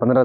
15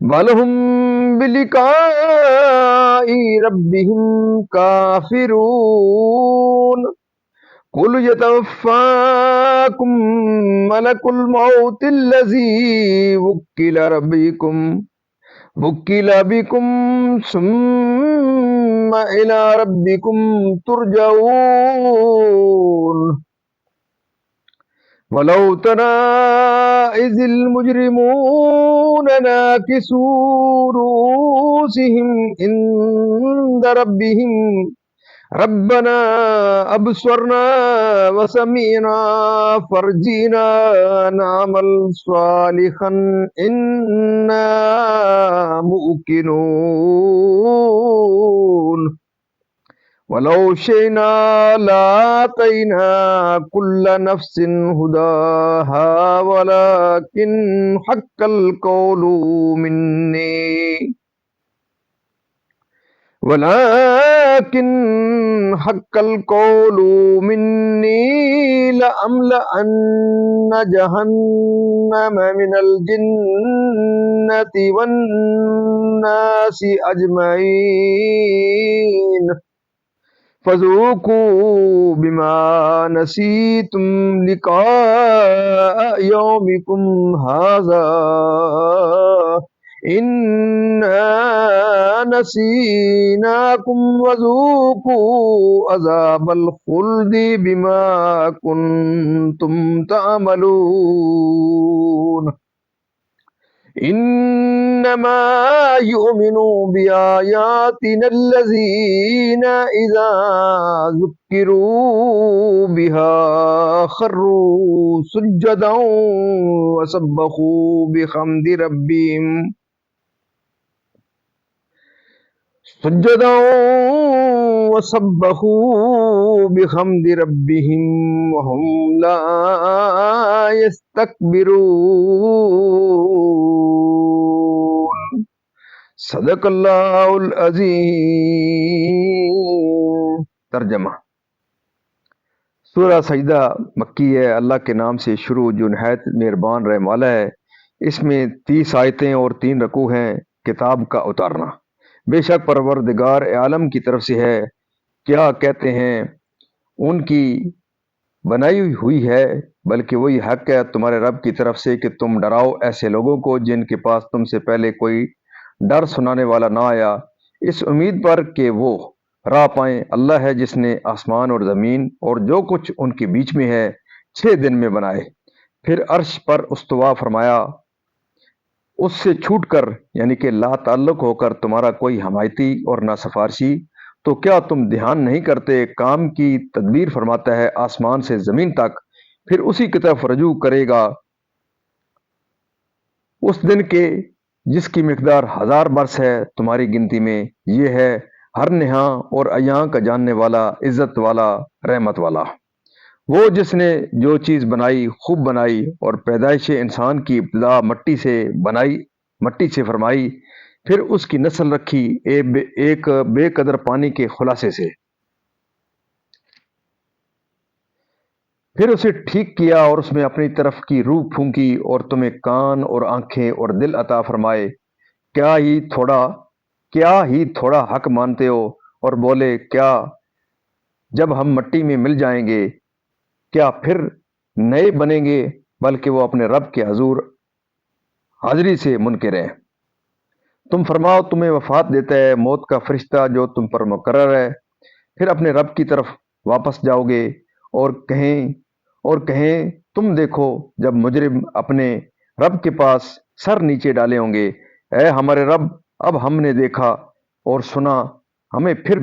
بلہم بلقاء ربہم کافرون قل یتوفاکم ملک الموت الذی وکل بکم ثم الی ربکم ترجعون ولو ترى إذ المجرمون ناكسوا رؤوسهم عند ربهم ربنا أبصرنا وسمعنا فارجعنا نعمل صالحا إنا موقنون ولو شئنا لآتينا كل نفس هداها ولكن حق القول مني لأملأن جهنم من الجنة والناس أجمعين فذوقوا بما نسيتم لقاء يومكم هذا إنا نسيناكم وذوقوا عذاب الخلد بما كنتم تعملون انما يؤمن بآياتنا الذين اذا ذكروا بها خروا سجدا وسبحوا بحمد ربهم وهم لا يستكبرون صدق اللہ العظیم۔ ترجمہ۔ سورہ سجدہ مکی ہے، اللہ کے نام سے شروع جو نہایت مہربان رحم والا ہے۔ اس میں 30 آیتیں اور 3 رکوع ہیں۔ کتاب کا اتارنا۔ بے شک پروردگار عالم کی طرف سے ہے، کیا کہتے ہیں ان کی بنائی ہوئی ہے، بلکہ وہی حق ہے تمہارے رب کی طرف سے کہ تم ڈراؤ ایسے لوگوں کو جن کے پاس تم سے پہلے کوئی ڈر سنانے والا نہ آیا، اس امید پر کہ وہ راہ پائیں۔ اللہ ہے جس نے آسمان اور زمین اور جو کچھ ان کے بیچ میں ہے 6 دن میں بنائے، پھر عرش پر استوا فرمایا، اس سے چھوٹ کر یعنی کہ لا تعلق ہو کر تمہارا کوئی حمایتی اور نہ سفارشی، تو کیا تم دھیان نہیں کرتے؟ کام کی تدبیر فرماتا ہے آسمان سے زمین تک، پھر اسی کی طرف رجوع کرے گا اس دن کے جس کی مقدار 1000 برس ہے تمہاری گنتی میں۔ یہ ہے ہر نہاں اور ایاں کا جاننے والا، عزت والا، رحمت والا، وہ جس نے جو چیز بنائی خوب بنائی، اور پیدائش انسان کی ابتدا مٹی سے فرمائی، پھر اس کی نسل رکھی ایک بے قدر پانی کے خلاصے سے، پھر اسے ٹھیک کیا اور اس میں اپنی طرف کی روح پھونکی، اور تمہیں کان اور آنکھیں اور دل عطا فرمائے۔ کیا ہی تھوڑا حق مانتے ہو اور بولے کیا جب ہم مٹی میں مل جائیں گے کیا پھر نئے بنیں گے؟ بلکہ وہ اپنے رب کے حضور حاضری سے منکر ہیں۔ تم فرماؤ تمہیں وفات دیتا ہے موت کا فرشتہ جو تم پر مقرر ہے، پھر اپنے رب کی طرف واپس جاؤ گے، اور کہیں تم دیکھو جب مجرم اپنے رب کے پاس سر نیچے ڈالے ہوں گے، اے ہمارے رب اب ہم نے دیکھا اور سنا، ہمیں پھر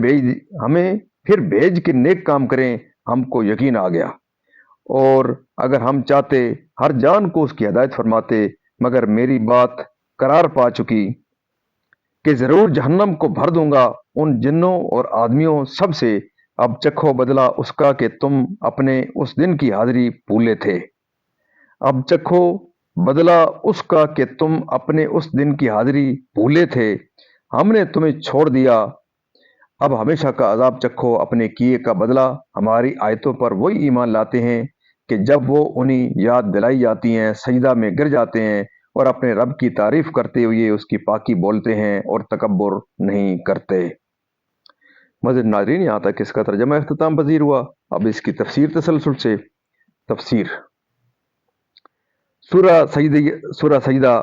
بھیج کے نیک کام کریں، ہم کو یقین آ گیا۔ اور اگر ہم چاہتے ہر جان کو اس کی ہدایت فرماتے، مگر میری بات قرار پا چکی کہ ضرور جہنم کو بھر دوں گا ان جنوں اور آدمیوں سب سے۔ اب چکھو بدلہ اس کا کہ تم اپنے اس دن کی حاضری بھولے تھے۔ اب چکھو بدلہ اس کا کہ تم اپنے اس دن کی حاضری بھولے تھے، ہم نے تمہیں چھوڑ دیا، اب ہمیشہ کا عذاب چکھو، اپنے کیے کا بدلہ۔ ہماری آیتوں پر وہی ایمان لاتے ہیں کہ جب وہ انہیں یاد دلائی جاتی ہیں سجدہ میں گر جاتے ہیں اور اپنے رب کی تعریف کرتے ہوئے اس کی پاکی بولتے ہیں اور تکبر نہیں کرتے۔ مزید ناظرین، یہاں تک اس کا ترجمہ اختتام پذیر ہوا۔ اب اس کی تفسیر تسلسل سے۔ تفسیر: سورہ سجدہ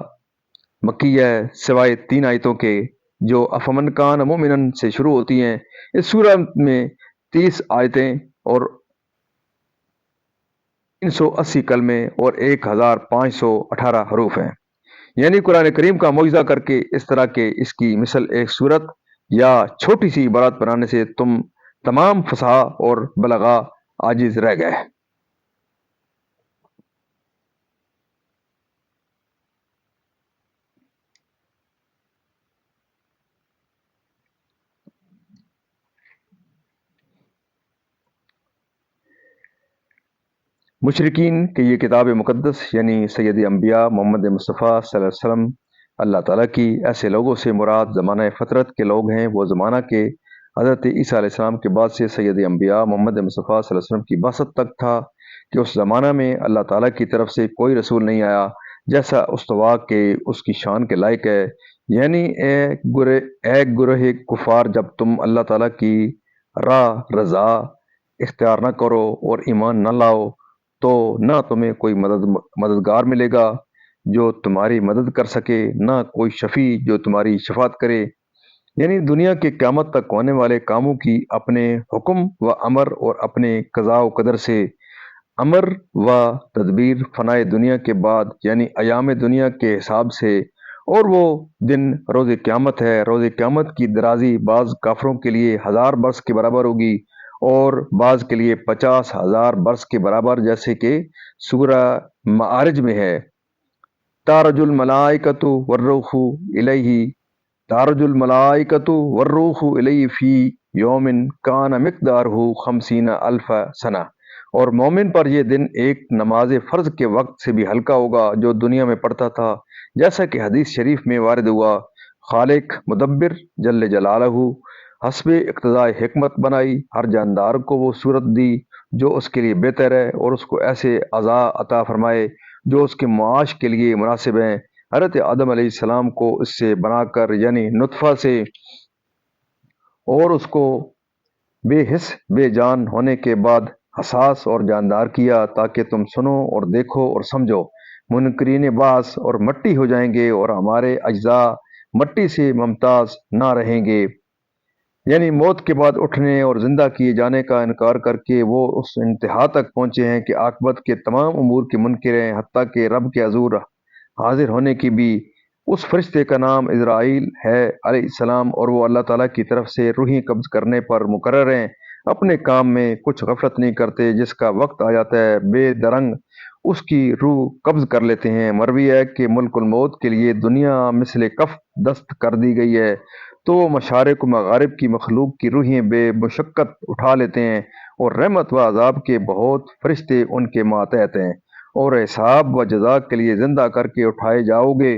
مکیہ ہے، سوائے 3 آیتوں کے جو افمن کان مومنن سے شروع ہوتی ہیں۔ اس سورہ میں 30 آیتیں اور 380 کلمے اور 1518 حروف ہیں۔ یعنی قرآن کریم کا معجزہ کر کے اس طرح کے اس کی مثل ایک صورت یا چھوٹی سی عبارت بنانے سے تم تمام فصاحہ اور بلاغہ عاجز رہ گئے۔ مشرکین کہ یہ کتاب مقدس یعنی سید انبیاء محمد مصطفیٰ صلی اللہ علیہ وسلم اللہ تعالیٰ کی، ایسے لوگوں سے مراد زمانہ فطرت کے لوگ ہیں۔ وہ زمانہ کے حضرت عیسیٰ علیہ السلام کے بعد سے سید انبیاء محمد مصطفیٰ صلی اللہ علیہ وسلم کی بعثت تک تھا کہ اس زمانہ میں اللہ تعالیٰ کی طرف سے کوئی رسول نہیں آیا جیسا استوا کہ اس کی شان کے لائق ہے۔ یعنی اے گروہ کفار، جب تم اللہ تعالیٰ کی راہ رضا اختیار نہ کرو اور ایمان نہ لاؤ تو نہ تمہیں کوئی مددگار ملے گا جو تمہاری مدد کر سکے، نہ کوئی شفیع جو تمہاری شفاعت کرے۔ یعنی دنیا کے قیامت تک ہونے والے کاموں کی اپنے حکم و امر اور اپنے قضاء و قدر سے امر و تدبیر فنائے دنیا کے بعد یعنی ایام دنیا کے حساب سے، اور وہ دن روز قیامت ہے۔ روز قیامت کی درازی بعض کافروں کے لیے 1000 برس کے برابر ہوگی اور بعض کے لیے 50,000 برس کے برابر، جیسے کہ سورہ معارج میں ہے، تعرج الملائکۃ والروح الیہ تعرج الملائکۃ والروح الیہ فی یوم کان مقدارہ 50,000 سنہ۔ اور مومن پر یہ دن ایک نماز فرض کے وقت سے بھی ہلکا ہوگا جو دنیا میں پڑھتا تھا، جیسا کہ حدیث شریف میں وارد ہوا۔ خالق مدبر جل جلالہ حسب اقتضاء حکمت بنائی، ہر جاندار کو وہ صورت دی جو اس کے لیے بہتر ہے، اور اس کو ایسے اعضاء عطا فرمائے جو اس کے معاش کے لیے مناسب ہیں۔ حضرت آدم علیہ السلام کو اس سے بنا کر یعنی نطفہ سے، اور اس کو بے حس بے جان ہونے کے بعد حساس اور جاندار کیا تاکہ تم سنو اور دیکھو اور سمجھو۔ منکرین بعث اور مٹی ہو جائیں گے اور ہمارے اجزاء مٹی سے ممتاز نہ رہیں گے۔ یعنی موت کے بعد اٹھنے اور زندہ کیے جانے کا انکار کر کے وہ اس انتہا تک پہنچے ہیں کہ عاقبت کے تمام امور کے منکر ہیں، حتیٰ کہ رب کے حضور حاضر ہونے کی بھی۔ اس فرشتے کا نام اسرائیل ہے علیہ السلام، اور وہ اللہ تعالیٰ کی طرف سے روحیں قبض کرنے پر مقرر ہیں۔ اپنے کام میں کچھ غفلت نہیں کرتے، جس کا وقت آ جاتا ہے بے درنگ اس کی روح قبض کر لیتے ہیں۔ مروی ہے کہ ملک الموت کے لیے دنیا مثل کف دست کر دی گئی ہے، تو وہ مشارق و مغارب کی مخلوق کی روحیں بے مشقت اٹھا لیتے ہیں، اور رحمت و عذاب کے بہت فرشتے ان کے ماتحت ہیں، اور حساب و جزا کے لیے زندہ کر کے اٹھائے جاؤ گے۔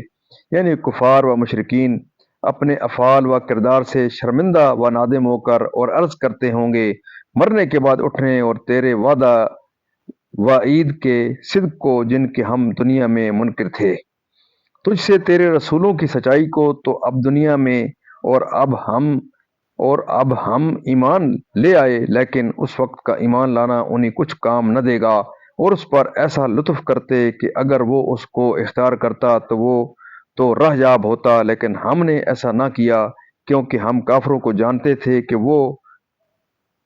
یعنی کفار و مشرکین اپنے افعال و کردار سے شرمندہ و نادم ہو کر اور عرض کرتے ہوں گے، مرنے کے بعد اٹھنے اور تیرے وعدہ وعید کے صدق کو جن کے ہم دنیا میں منکر تھے، تجھ سے تیرے رسولوں کی سچائی کو تو اب دنیا میں اور اب ہم ایمان لے آئے، لیکن اس وقت کا ایمان لانا انہیں کچھ کام نہ دے گا، اور اس پر ایسا لطف کرتے کہ اگر وہ اس کو اختیار کرتا تو وہ تو راہ یاب ہوتا، لیکن ہم نے ایسا نہ کیا کیونکہ ہم کافروں کو جانتے تھے کہ وہ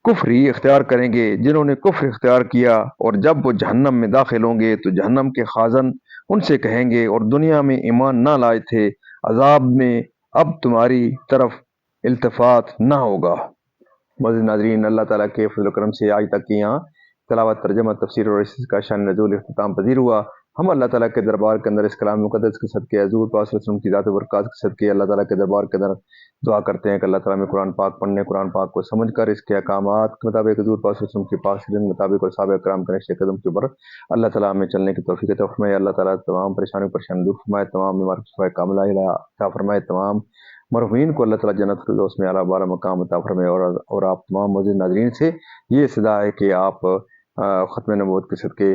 کفر ہی اختیار کریں گے۔ جنہوں نے کفر اختیار کیا اور جب وہ جہنم میں داخل ہوں گے تو جہنم کے خازن ان سے کہیں گے، اور دنیا میں ایمان نہ لائے تھے، عذاب میں اب تمہاری طرف التفات نہ ہوگا۔ مزید ناظرین، اللہ تعالیٰ کے فضل و کرم سے آج تک کی یہاں تلاوت، ترجمہ، تفسیر اور اس کا شان نزول اختتام پذیر ہوا۔ ہم اللہ تعالیٰ کے دربار کے اندر اس کلام مقدس کے صدقے حضور پاک صلی اللہ علیہ وسلم کی ذات و برکات کے صدقے اللہ تعالیٰ کے دربار کے اندر دعا کرتے ہیں کہ اللہ تعالیٰ میں قرآن پاک پڑھنے، قرآن پاک کو سمجھ کر اس کے احکامات کے مطابق حضور پاک صلی اللہ علیہ وسلم کے پاک سیرت مطابق اور صحابہ کرام کے نقش قدم کے اوپر اللہ تعالیٰ ہمیں چلنے کی توفیق عطا فرمائے۔ اللہ تعالیٰ تمام پریشانی دور فرمائے، تمام بیمار کو شفائے کاملہ عطا فرمائے، تمام مرحومین کو اللہ تعالیٰ جنت الفردوس میں اعلیٰ بالا مقام عطا فرمائے۔ اور آپ تمام موجود ناظرین سے یہ صدا ہے کہ آپ ختم نبوت کے صدقے